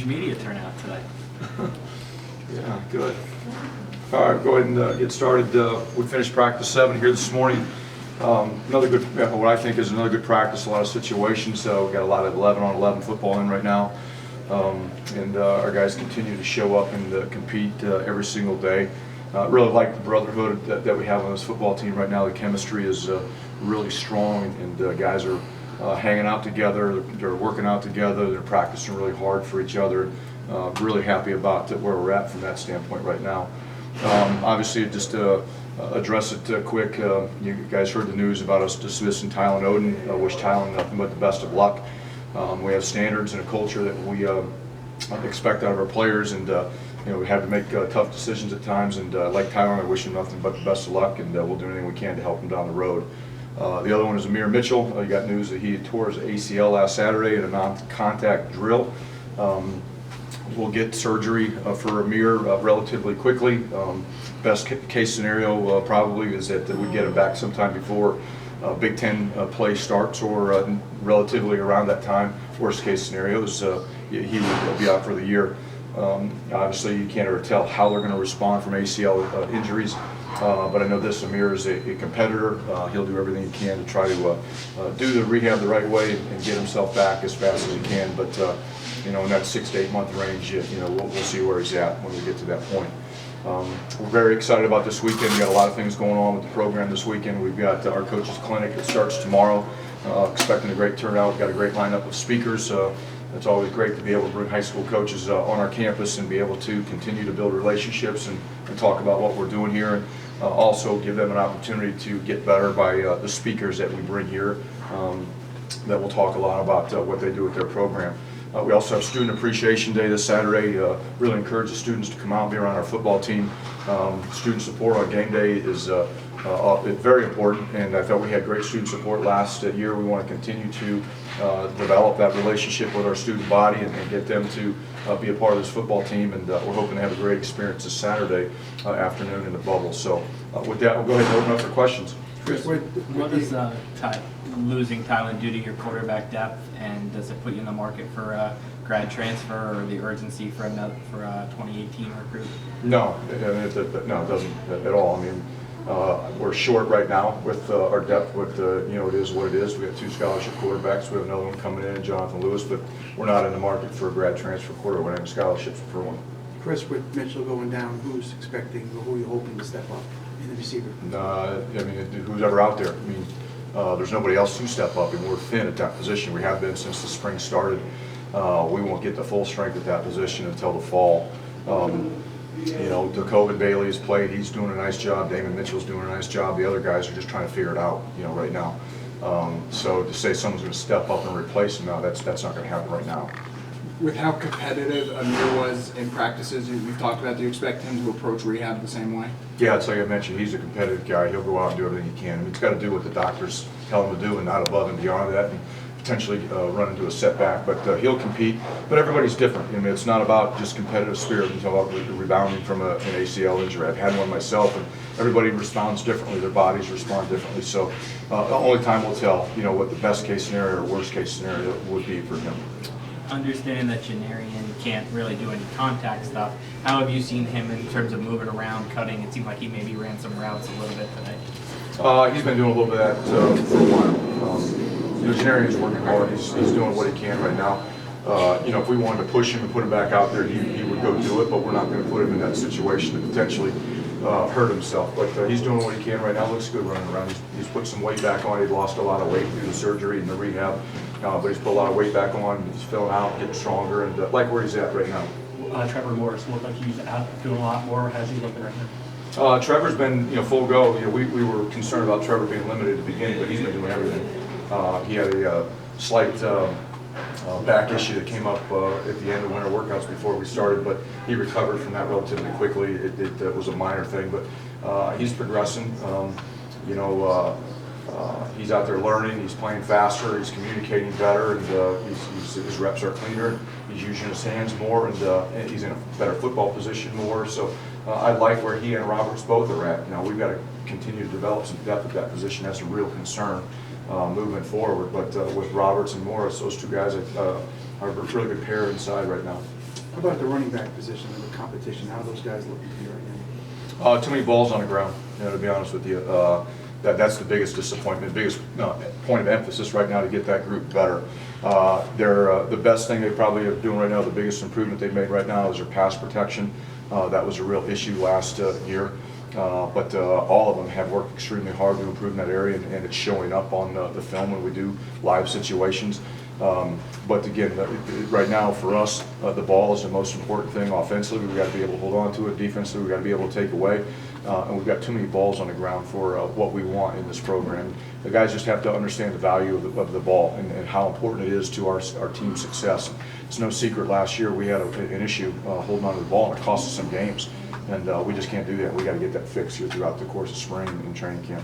Media turnout today. Yeah, good. All right, go ahead and get started. We finished practice 7 here this morning. Another good, what I think is another good practice, a lot of situations. We've got a lot of 11-on-11 football in right now. And our guys continue to show up and compete every single day. Really like the brotherhood that we have on this football team right now. The chemistry is really strong, and guys are hanging out together, they're working out together, they're practicing really hard for each other. Really happy about where we're at from that standpoint right now. Obviously, just to address it quick, you guys heard the news about us dismissing Tylen Oden. I wish Tylen nothing but the best of luck. We have standards and a culture that we expect out of our players, and we have to make tough decisions at times. And like Tylen, I wish him nothing but the best of luck, and we'll do anything we can to help him down the road. The other one is Amir Mitchell. You got news that he tore his ACL last Saturday in a non-contact drill. We'll get surgery for Amir relatively quickly. Best case scenario probably is that we get him back sometime before Big Ten play starts, or relatively around that time. Worst case scenario is he will be out for the year. Obviously, you can't ever tell how they're going to respond from ACL injuries. But I know this Amir is a competitor. He'll do everything he can to try to do the rehab the right way and get himself back as fast as he can. But in that 6 to 8 month range, we'll see where he's at when we get to that point. We're very excited about this weekend. We got a lot of things going on with the program this weekend. We've got our coaches clinic that starts tomorrow. Expecting a great turnout. We've got a great lineup of speakers. It's always great to be able to bring high school coaches on our campus and be able to continue to build relationships and talk about what we're doing here, and also give them an opportunity to get better by the speakers that we bring here that will talk a lot about what they do with their program. We also have Student Appreciation Day this Saturday. Really encourage the students to come out and be around our football team. Student support on game day is very important, and I felt we had great student support last year. We want to continue to develop that relationship with our student body and get them to be a part of this football team, and we're hoping to have a great experience this Saturday afternoon in the bubble. So with that, we'll go ahead and open up for questions. Chris, what does losing Tylen do to your quarterback depth, and does it put you in the market for a grad transfer, or the urgency for a 2018 recruit? No, it doesn't at all. I mean, we're short right now with our depth, but it is what it is. We have 2 scholarship quarterbacks. We have another one coming in, Jonathan Lewis, but we're not in the market for a grad transfer quarterback. We're having scholarships for one. Chris, with Mitchell going down, who's expecting, or who are you hoping to step up in the receiver? Who's ever out there. There's nobody else to step up, and we're thin at that position. We have been since the spring started. We won't get the full strength at that position until the fall. DeCoven Bailey has played. He's doing a nice job. Damon Mitchell's doing a nice job. The other guys are just trying to figure it out, right now. So to say someone's going to step up and replace him now, that's not going to happen right now. With how competitive Amir was in practices we've talked about, do you expect him to approach rehab the same way? Yeah, it's like I mentioned, he's a competitive guy. He'll go out and do everything he can. He's got to do what the doctors tell him to do and not above and beyond that, and potentially run into a setback. But he'll compete. But everybody's different. It's not about just competitive spirit. It's about rebounding from an ACL injury. I've had one myself, and everybody responds differently. Their bodies respond differently. So only time will tell, what the best case scenario or worst case scenario would be for him. Understanding that Janarian can't really do any contact stuff, how have you seen him in terms of moving around, cutting? It seemed like he maybe ran some routes a little bit today. He's been doing a little bit of that for a while. Janarian's working hard. He's doing what he can right now. If we wanted to push him and put him back out there, he would go do it, but we're not going to put him in that situation to potentially hurt himself. But he's doing what he can right now. Looks good running around. He's put some weight back on. He lost a lot of weight due to surgery and the rehab. But he's put a lot of weight back on. He's filling out, getting stronger, and like where he's at right now. Trevor Morris looked like he's out doing a lot more. How's he looking right now? Trevor's been full go. We were concerned about Trevor being limited at the beginning, but he's been doing everything. He had a slight back issue that came up at the end of winter workouts before we started, but he recovered from that relatively quickly. It was a minor thing, but he's progressing. He's out there learning, he's playing faster, he's communicating better, and his reps are cleaner. He's using his hands more, and he's in a better football position more. So I like where he and Roberts both are at. We've got to continue to develop some depth at that position. That's a real concern moving forward. But with Roberts and Morris, those 2 guys are a really good pair inside right now. How about the running back position in the competition? How are those guys looking to you right now? Too many balls on the ground, to be honest with you. That's the biggest disappointment, biggest point of emphasis right now to get that group better. They're the best thing they probably are doing right now, the biggest improvement they've made right now is their pass protection. That was a real issue last year. But all of them have worked extremely hard to improve in that area, and it's showing up on the film when we do live situations. But again, right now for us, the ball is the most important thing. Offensively, we've got to be able to hold on to it. Defensively, we've got to be able to take away. And we've got too many balls on the ground for what we want in this program. The guys just have to understand the value of the ball and how important it is to our team's success. It's no secret last year we had an issue holding on to the ball, and it cost us some games. And we just can't do that. We got to get that fixed here throughout the course of spring and training camp.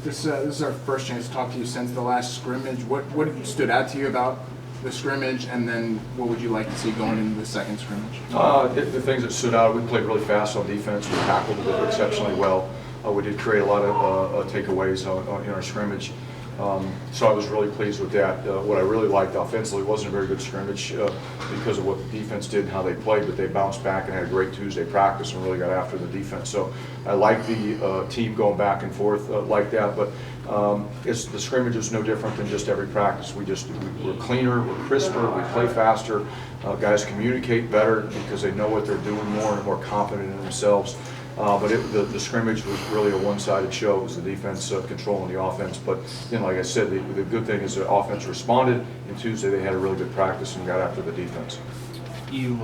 This is our first chance to talk to you since the last scrimmage. What stood out to you about the scrimmage, and then what would you like to see going into the second scrimmage? The things that stood out, we played really fast on defense. We tackled exceptionally well. We did create a lot of takeaways in our scrimmage. So I was really pleased with that. What I really liked offensively wasn't a very good scrimmage because of what the defense did and how they played, but they bounced back and had a great Tuesday practice and really got after the defense. So I like the team going back and forth like that, but the scrimmage is no different than just every practice. We're cleaner, we're crisper, we play faster. Guys communicate better because they know what they're doing more and more confident in themselves. But the scrimmage was really a one-sided show. It was the defense controlling the offense. But like I said, the good thing is the offense responded, and Tuesday they had a really good practice and got after the defense. You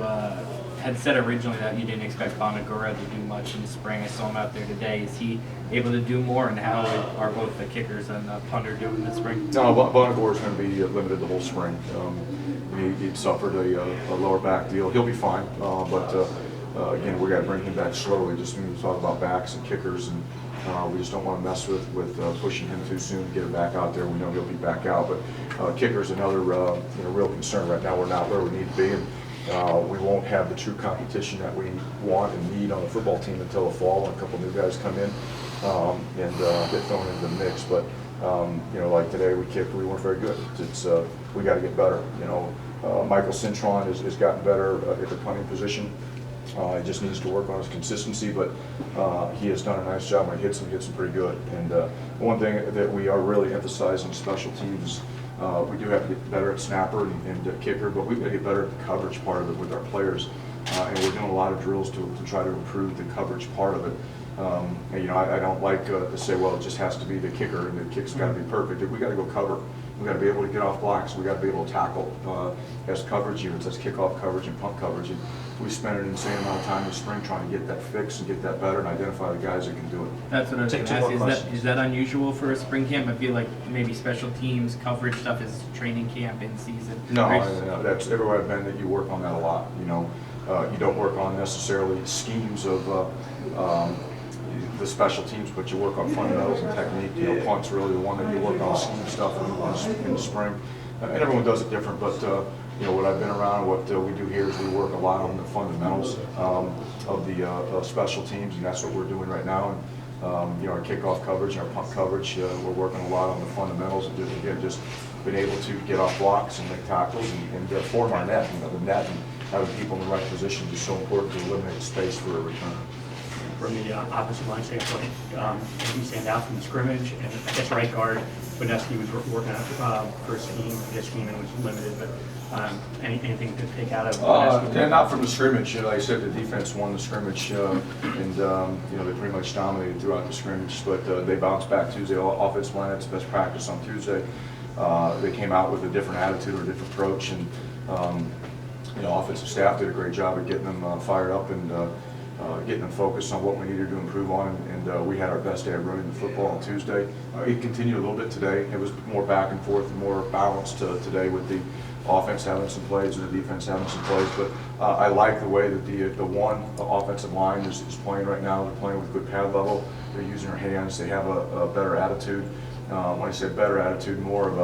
had said originally that you didn't expect Bonagura to do much in the spring. I saw him out there today. Is he able to do more, and how are both the kickers and the punter doing this spring? No, Bonagura is going to be limited the whole spring. He suffered a lower back deal. He'll be fine, but again, we got to bring him back slowly. Just when we talk about backs and kickers, and we just don't want to mess with pushing him too soon to get him back out there. We know he'll be back out, but kicker's another real concern right now. We're not where we need to be, and we won't have the true competition that we want and need on the football team until the fall when a couple new guys come in and get thrown into the mix. But like today we kicked, we weren't very good. We got to get better. Michael Cintron has gotten better at the punting position. He just needs to work on his consistency, but he has done a nice job. When he hits them pretty good. And one thing that we are really emphasizing special teams, we do have to get better at snapper and kicker, but we've got to get better at the coverage part of it with our players. And we're doing a lot of drills to try to improve the coverage part of it. I don't like to say, well, it just has to be the kicker and the kick's got to be perfect. We got to go cover. We got to be able to get off blocks. We got to be able to tackle as coverage units, as kickoff coverage and punt coverage. And we spent an insane amount of time this spring trying to get that fixed and get that better and identify the guys that can do it. That's what I was going to ask. Is that unusual for a spring camp? I feel like maybe special teams coverage stuff is training camp in season. No, that's everywhere I've been that you work on that a lot. You don't work on necessarily schemes of the special teams, but you work on fundamentals and technique. Punt's really the one that you work on scheme stuff in the spring. And everyone does it different, but what I've been around, what we do here is we work a lot on the fundamentals of the special teams, and that's what we're doing right now. And our kickoff coverage, our punt coverage, we're working a lot on the fundamentals and just being able to get off blocks and make tackles and form our net. The net and having people in the right positions is so important to eliminate space for a return. From the offensive line standpoint, he stand out from the scrimmage, and I guess right guard, Boneski was working out for a scheme and was limited, but anything to take out of Boneski? Not from the scrimmage. Like I said, the defense won the scrimmage, and they pretty much dominated throughout the scrimmage, but they bounced back Tuesday. Offensive line had its best practice on Tuesday. They came out with a different attitude or a different approach, and offensive staff did a great job of getting them fired up and getting them focused on what we needed to improve on, and we had our best day of running the football on Tuesday. It continued a little bit today. It was more back and forth and more balanced today with the offense having some plays and the defense having some plays, but I like the way that the offensive line is playing right now. They're playing with good pad level. They're using their hands. They have a better attitude. When I say better attitude, more of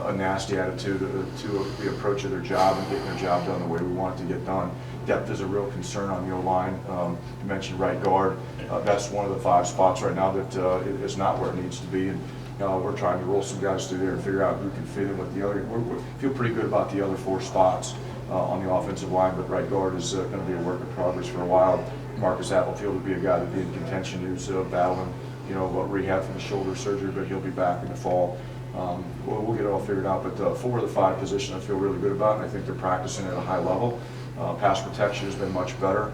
a nasty attitude to the approach of their job and getting their job done the way we want it to get done. Depth is a real concern on the O-line. You mentioned right guard. That's one of the 5 spots right now that is not where it needs to be. And we're trying to roll some guys through there and figure out who can fit in with the other. We feel pretty good about the other 4 spots. on the offensive line, but right guard is going to be a work in progress for a while. Marcus Applefield would be a guy to be in contention who's battling, rehab from the shoulder surgery, but he'll be back in the fall. We'll get it all figured out, but 4 of the 5 positions I feel really good about, and I think they're practicing at a high level. Pass protection has been much better.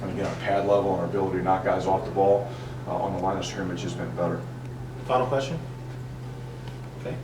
And again, our pad level and our ability to knock guys off the ball on the line of scrimmage has been better. Final question? Okay.